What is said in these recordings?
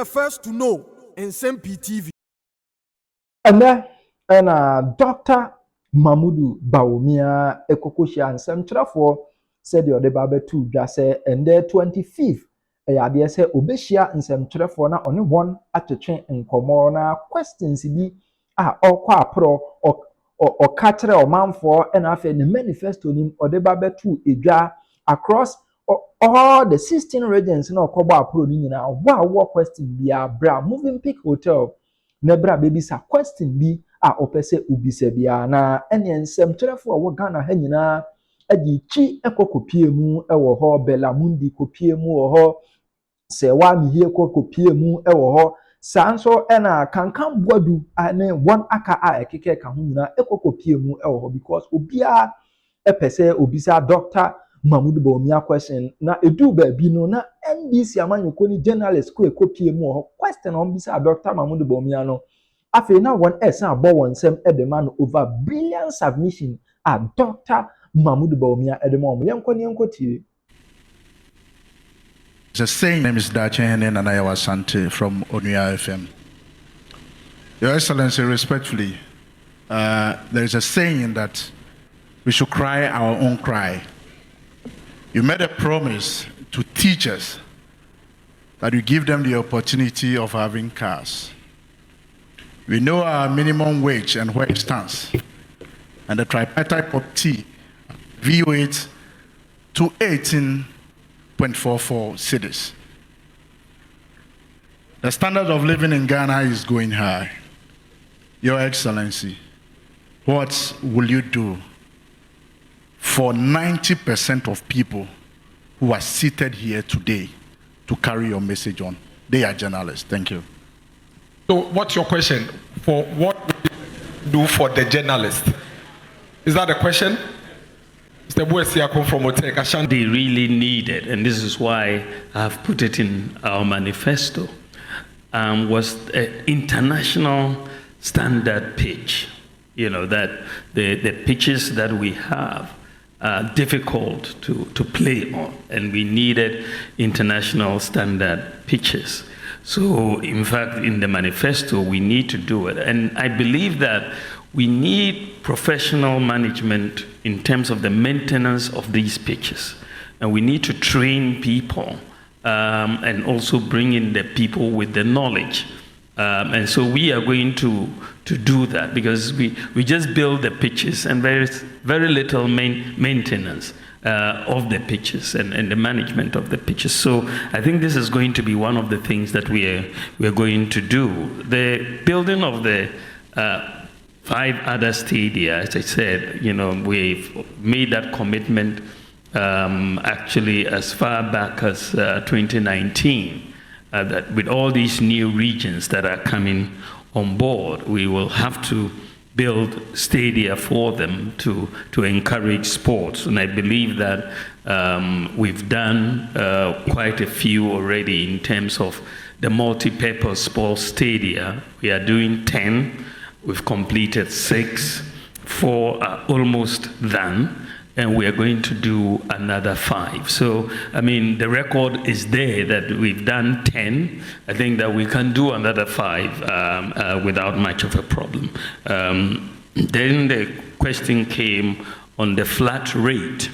the first to know Nsem-Pii TV. And Dr. Mamudu Bawumia Ekokoshia Nsem-Pii said the other two just say and there 25th. I say Obeshia Nsem-Pii na only one at the train and na questions be or qua pro or catcher or man for and after the manifesto him or the babe two across all the 16 regions no koba pro ni na what question be bra moving pick hotel nebra baby sa question bi opese ubise bia na ene Nsem-Pii wo Ghana ha nyina adi chi ekokopie mu ewo ho Belamundi kopie mu ho se wa mihie kokopie mu ewo ho sanso ena kankan boadu ane one aka ekeke ka ho nyina ekokopie mu ewo ho because obia epese obisa Dr. Mamudu Bawumia question na edu ba bi no na NDC amanyoko ni journalist ko ekopie mu ho question on bisa Dr. Mamudu Bawumia no afi na one esa abo wonsem edema no over brilliant submission at Dr. Mamudu Bawumia edema o yenko tie. The saying name is Dachene Nanayawa Sante from Onuya FM. Your Excellency, respectfully, there is a saying that we should cry our own cry. You made a promise to teachers that you give them the opportunity of having cars. We know our minimum wage and where it stands, and the tripartite of T VO8 to 18.44 cities. The standard of living in Ghana is going high. Your Excellency, what will you do for 90% of people who are seated here today to carry your message on? They are journalists. Thank you. So what's your question? For what will you do for the journalists? Is that the question? Mr. Buesiako from Oteka. They really need it, and this is why I've put it in our manifesto, was an international standard pitch. You know, that the pitches that we have are difficult to play on, and we needed international standard pitches. So, in fact, in the manifesto, we need to do it. And I believe that we need professional management in terms of the maintenance of these pitches. And we need to train people and also bring in the people with the knowledge. And so we are going to do that because we just build the pitches and there is very little maintenance of the pitches and the management of the pitches. So I think this is going to be one of the things that we are going to do. The building of the 5 other stadia, as I said, you know, we've made that commitment actually as far back as 2019. That with all these new regions that are coming on board, we will have to build stadia for them to encourage sports. And I believe that we've done quite a few already in terms of the multi-purpose sports stadia. We are doing 10. We've completed 6. 4 are almost done. And we are going to do another 5. So, I mean, the record is there that we've done 10. I think that we can do another 5 without much of a problem. Then the question came on the flat rate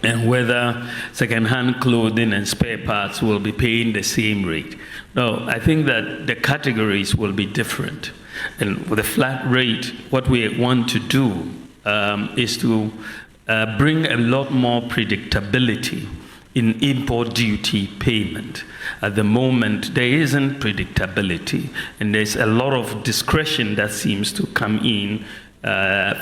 and whether second-hand clothing and spare parts will be paying the same rate. No, I think that the categories will be different. And with the flat rate, what we want to do is to bring a lot more predictability in import duty payment. At the moment, there isn't predictability, and there's a lot of discretion that seems to come in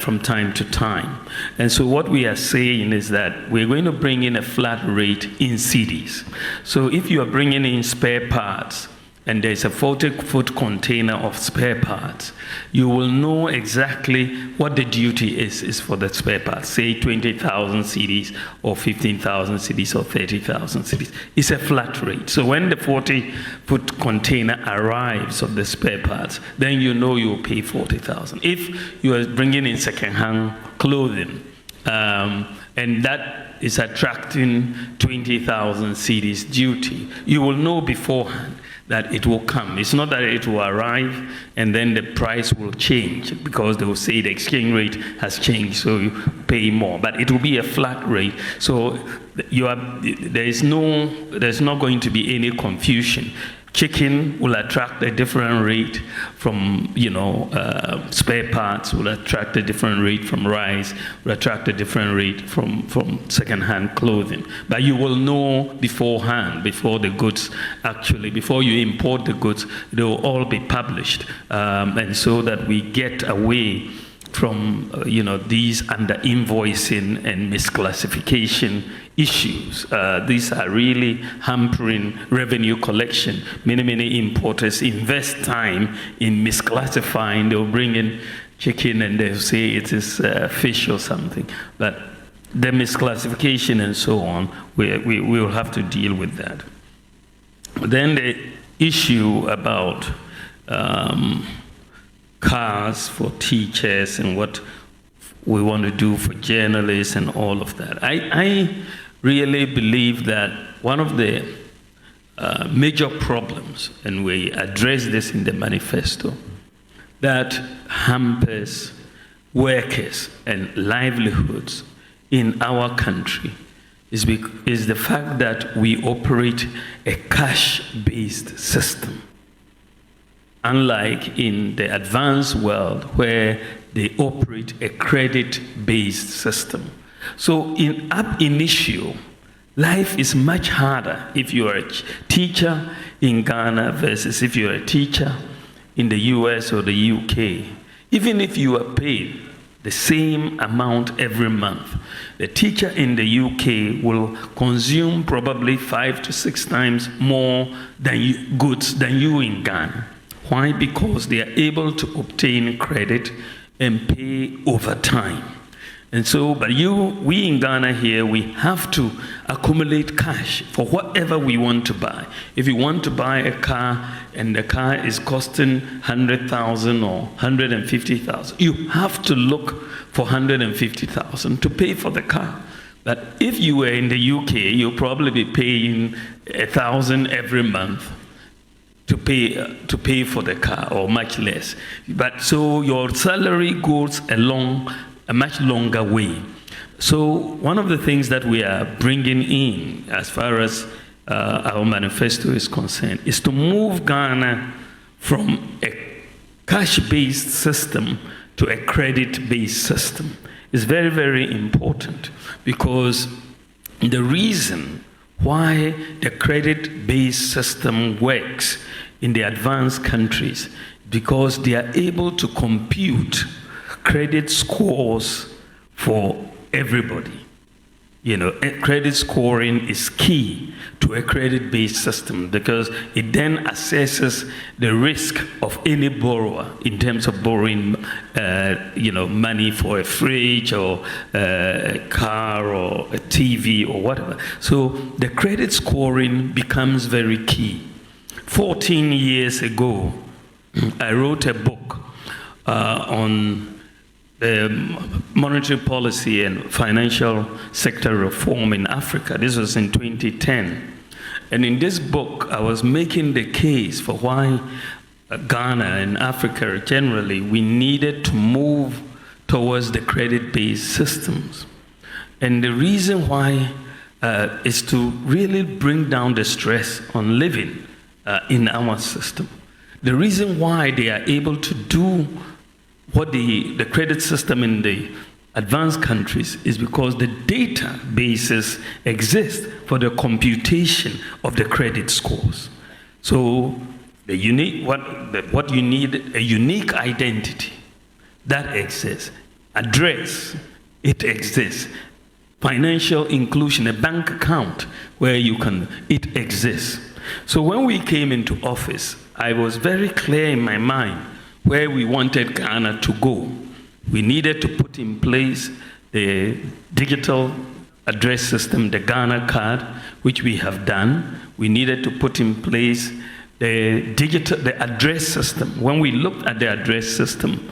from time to time. And so what we are saying is that we're going to bring in a flat rate in cities. So if you are bringing in spare parts, and there's a 40-foot container of spare parts, you will know exactly what the duty is for the spare parts, say 20,000 cedis or 15,000 cedis or 30,000 cedis. It's a flat rate. So when the 40-foot container arrives of the spare parts, then you know you'll pay 40,000. If you are bringing in second-hand clothing, and that is attracting 20,000 cedis duty, you will know beforehand that it will come. It's not that it will arrive and then the price will change because they will say the exchange rate has changed, so you pay more. But it will be a flat rate. So there's not going to be any confusion. Chicken will attract a different rate from, spare parts will attract a different rate from rice, will attract a different rate from second-hand clothing. But you will know beforehand, before the goods before you import the goods, they will all be published. And so that we get away from, these under-invoicing and misclassification issues. These are really hampering revenue collection. Many importers invest time in misclassifying. They'll bring in chicken and they'll say it is fish or something. But the misclassification and so on, we will have to deal with that. Then the issue about cars for teachers and what we want to do for journalists and all of that. I really believe that one of the major problems, and we address this in the manifesto, that hampers workers and livelihoods in our country is the fact that we operate a cash-based system. Unlike in the advanced world where they operate a credit-based system. So ab initio, life is much harder if you are a teacher in Ghana versus if you are a teacher in the US or the UK. Even if you are paid the same amount every month, the teacher in the UK will consume probably 5 to 6 times more goods than you in Ghana. Why? Because they are able to obtain credit and pay over time. And so, but we in Ghana here, we have to accumulate cash for whatever we want to buy. If you want to buy a car and the car is costing 100,000 or 150,000, you have to look for 150,000 to pay for the car. But if you were in the UK, you'll probably be paying 1,000 every month to pay for the car, or much less. But so your salary goes along a much longer way. So one of the things that we are bringing in, as far as our manifesto is concerned, is to move Ghana from a cash-based system to a credit-based system. It's very, very important, because the reason why the credit-based system works in the advanced countries, because they are able to compute credit scores for everybody. Credit scoring is key to a credit-based system, because it then assesses the risk of any borrower in terms of borrowing, money for a fridge or a car or a TV or whatever. So the credit scoring becomes very key. 14 years ago, I wrote a book on monetary policy and financial sector reform in Africa. This was in 2010. And in this book, I was making the case for why Ghana and Africa generally, we needed to move towards the credit-based systems. And the reason why is to really bring down the stress on living in our system. The reason why they are able to do what the credit system in the advanced countries is because the databases exist for the computation of the credit scores. So what you need, a unique identity, that exists. Address, it exists. Financial inclusion, a bank account where it exists. So when we came into office, I was very clear in my mind where we wanted Ghana to go. We needed to put in place the digital address system, the Ghana card, which we have done. We needed to put in place the address system. When we looked at the address system,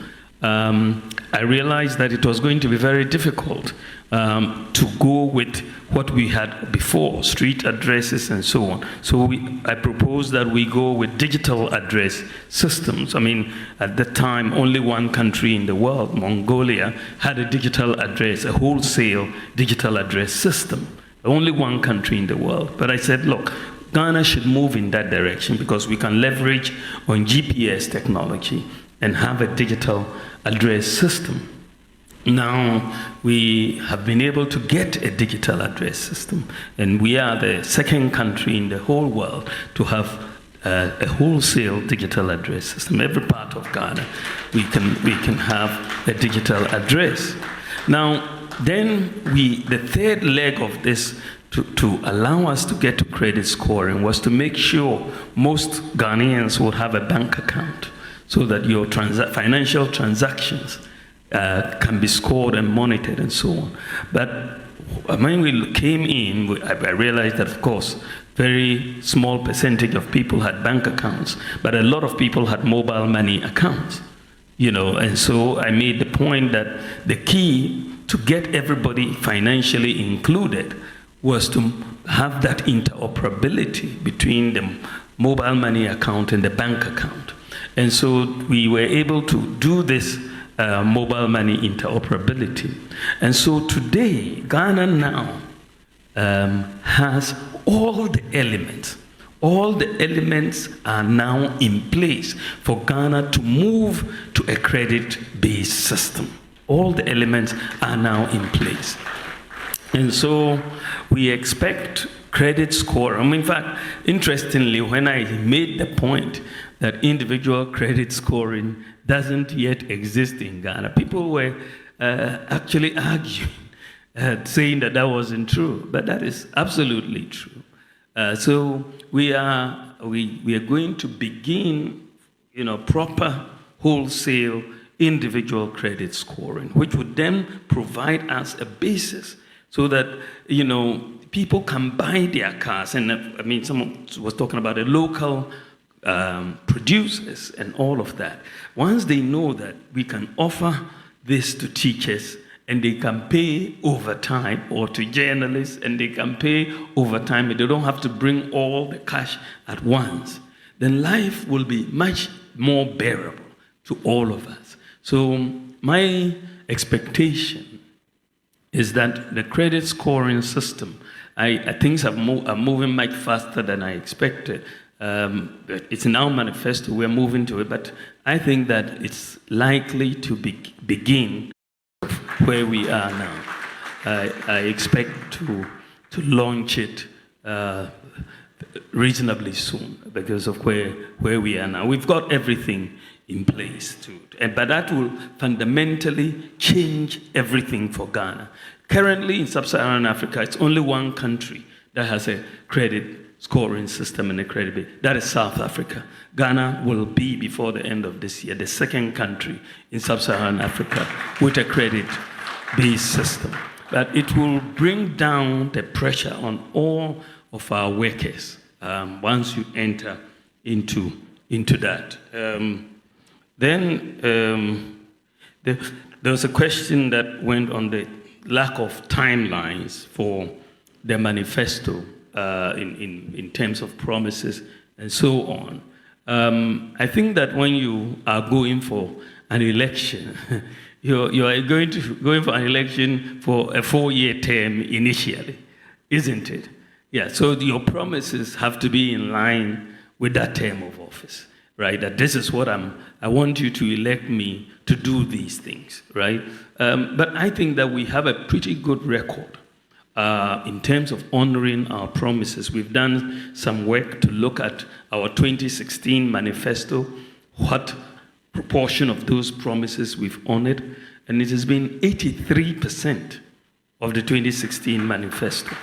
I realized that it was going to be very difficult to go with what we had before, street addresses and so on. So I proposed that we go with digital address systems. I mean, at the time, only one country in the world, Mongolia, had a digital address, a wholesale digital address system. Only one country in the world. But I said, look, Ghana should move in that direction because we can leverage on GPS technology and have a digital address system. Now, we have been able to get a digital address system, and we are the second country in the whole world to have a wholesale digital address system. Every part of Ghana, we can have a digital address. Now, then the third leg of this to allow us to get to credit scoring was to make sure most Ghanaians would have a bank account so that your financial transactions can be scored and monitored and so on. But when we came in, I realized that, of course, very small percentage of people had bank accounts, but a lot of people had mobile money accounts, and so I made the point that the key to get everybody financially included was to have that interoperability between the mobile money account and the bank account. And so we were able to do this mobile money interoperability. And so today, Ghana now has all the elements. All the elements are now in place for Ghana to move to a credit-based system. All the elements are now in place. And so we expect credit score. In fact, interestingly, when I made the point that individual credit scoring doesn't yet exist in Ghana, people were actually arguing, saying that wasn't true, but that is absolutely true. So we are going to begin, proper wholesale individual credit scoring, which would then provide us a basis so that, people can buy their cars. And someone was talking about the local producers and all of that. Once they know that we can offer this to teachers and they can pay overtime, or to journalists and they can pay overtime, and they don't have to bring all the cash at once, then life will be much more bearable to all of us. So my expectation is that the credit scoring system, things are moving much faster than I expected. It's in our manifesto, we're moving to it, but I think that it's likely to begin where we are now. I expect to launch it reasonably soon because of where we are now. We've got everything in place but that will fundamentally change everything for Ghana. Currently in sub-Saharan Africa, it's only one country that has a credit scoring system and a credit base. That is South Africa. Ghana will be, before the end of this year, the second country in sub-Saharan Africa with a credit-based system. But it will bring down the pressure on all of our workers once you enter into that. Then there was a question that went on the lack of timelines for the manifesto in terms of promises and so on. I think that when you are going for an election, you are going for an election for a 4-year term initially, isn't it? Yeah, so your promises have to be in line with that term of office, right? That this is what I want you to elect me to do these things, right? But I think that we have a pretty good record in terms of honoring our promises. We've done some work to look at our 2016 manifesto, what proportion of those promises we've honored, and it has been 83% of the 2016 manifesto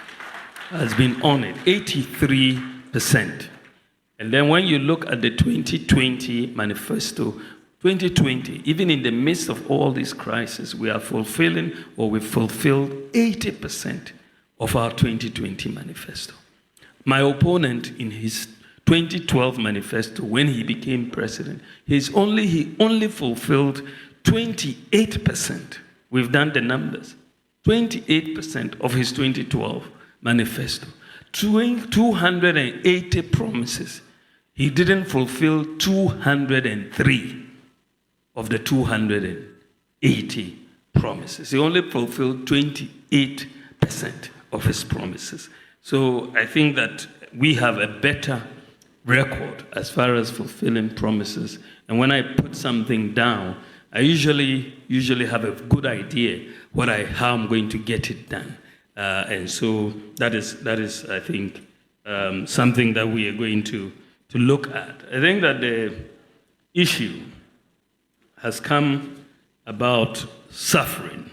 has been honored, 83%. And then when you look at the 2020 manifesto, 2020, even in the midst of all these crises, we are fulfilling, or we've fulfilled 80% of our 2020 manifesto. My opponent in his 2012 manifesto, when he became president, he only fulfilled 28%, we've done the numbers, 28% of his 2012 manifesto, 280 promises. He didn't fulfill 203 of the 280 promises. He only fulfilled 28% of his promises. So I think that we have a better record as far as fulfilling promises. And when I put something down, I usually have a good idea how I'm going to get it done. And so that is I think, something that we are going to look at. I think that the issue has come about suffering.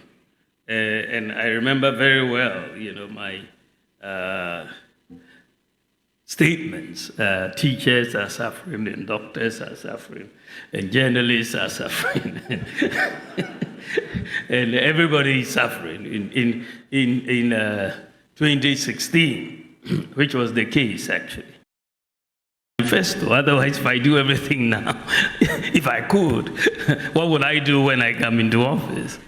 And I remember very well, my statements. Teachers are suffering, and doctors are suffering, and journalists are suffering, and everybody is suffering. In 2016, which was the case actually. Manifesto. Otherwise, if I do everything now, if I could, what would I do when I come into office?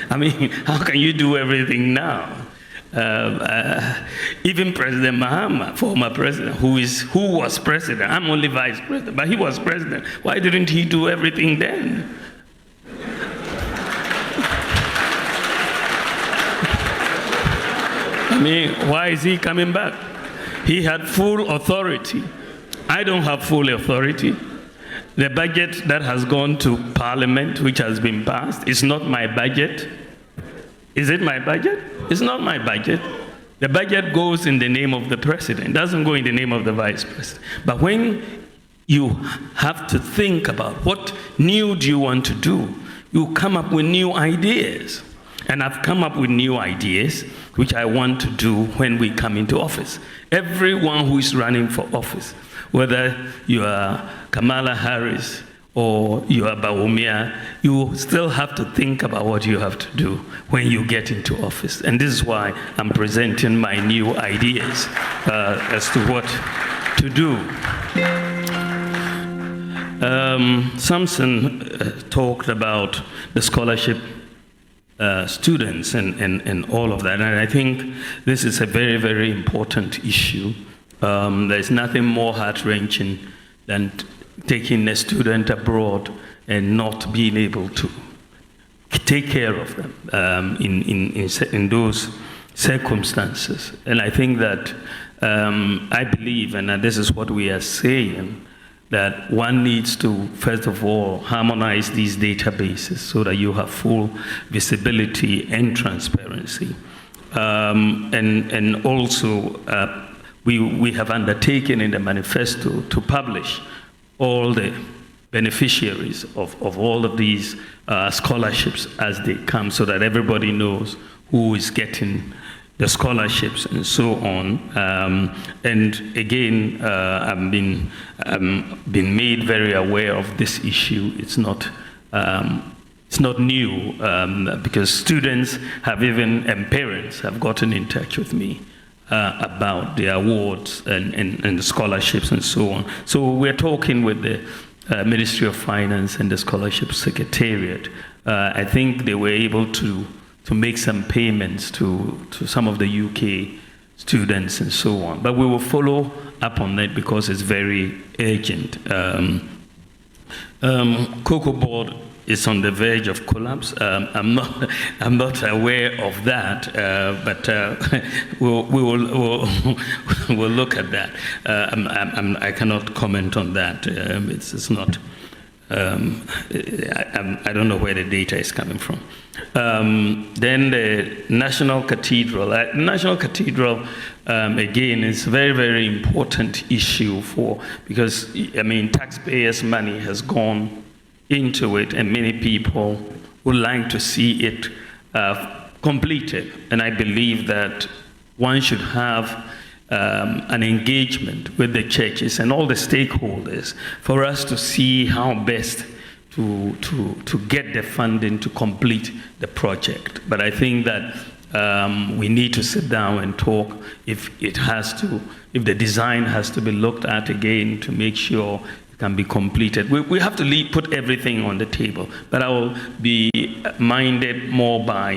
I mean, how can you do everything now? Even President Mahama, former president, who was president, I'm only vice president, but he was president. Why didn't he do everything then? I mean, why is he coming back? He had full authority. I don't have full authority. The budget that has gone to Parliament, which has been passed, is not my budget. Is it my budget? It's not my budget. The budget goes in the name of the president. It doesn't go in the name of the vice president. But when you have to think about what new do you want to do, you come up with new ideas. And I've come up with new ideas, which I want to do when we come into office. Everyone who is running for office, whether you are Kamala Harris or you are Bawumia, you still have to think about what you have to do when you get into office. And this is why I'm presenting my new ideas as to what to do. Samson talked about the scholarship students and all of that. And I think this is a very, very important issue. There's nothing more heart-wrenching than taking a student abroad and not being able to take care of them in those circumstances. And I think that I believe, and this is what we are saying, that one needs to, first of all, harmonize these databases so that you have full visibility and transparency. And also, we have undertaken in the manifesto to publish all the beneficiaries of all of these scholarships as they come, so that everybody knows who is getting the scholarships and so on. And again, I've been made very aware of this issue. It's not new, because students have and parents have gotten in touch with me about the awards and the scholarships and so on. So we're talking with the Ministry of Finance and the Scholarship Secretariat. I think they were able to make some payments to some of the UK students and so on. But we will follow up on that because it's very urgent. Cocoa Board is on the verge of collapse. I'm not aware of that, but we'll look at that. I cannot comment on that. It's not. I don't know where the data is coming from. Then the National Cathedral. National Cathedral, again, is a very, very important issue because, I mean, taxpayers' money has gone into it, and many people would like to see it completed. And I believe that one should have an engagement with the churches and all the stakeholders for us to see how best to get the funding to complete the project. But I think that we need to sit down and talk if the design has to be looked at again to make sure can be completed. We have to put everything on the table, but I will be minded more by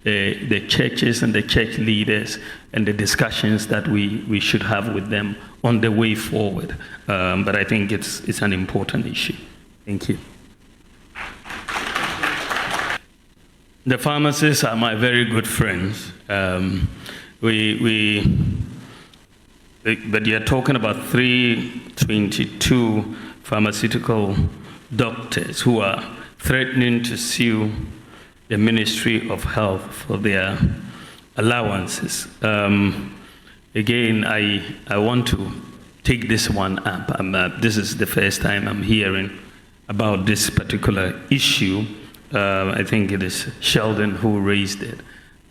the churches and the church leaders and the discussions that we should have with them on the way forward. But I think it's an important issue. Thank you. The pharmacists are my very good friends. But you're talking about 322 pharmaceutical doctors who are threatening to sue the Ministry of Health for their allowances. Again, I want to take this one up. This is the first time I'm hearing about this particular issue. I think it is Sheldon who raised it.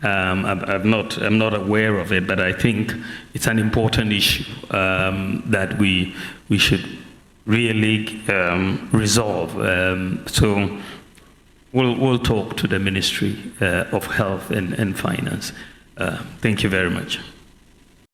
I'm not aware of it, but I think it's an important issue that we should really resolve. So we'll talk to the Ministry of Health and Finance. Thank you very much.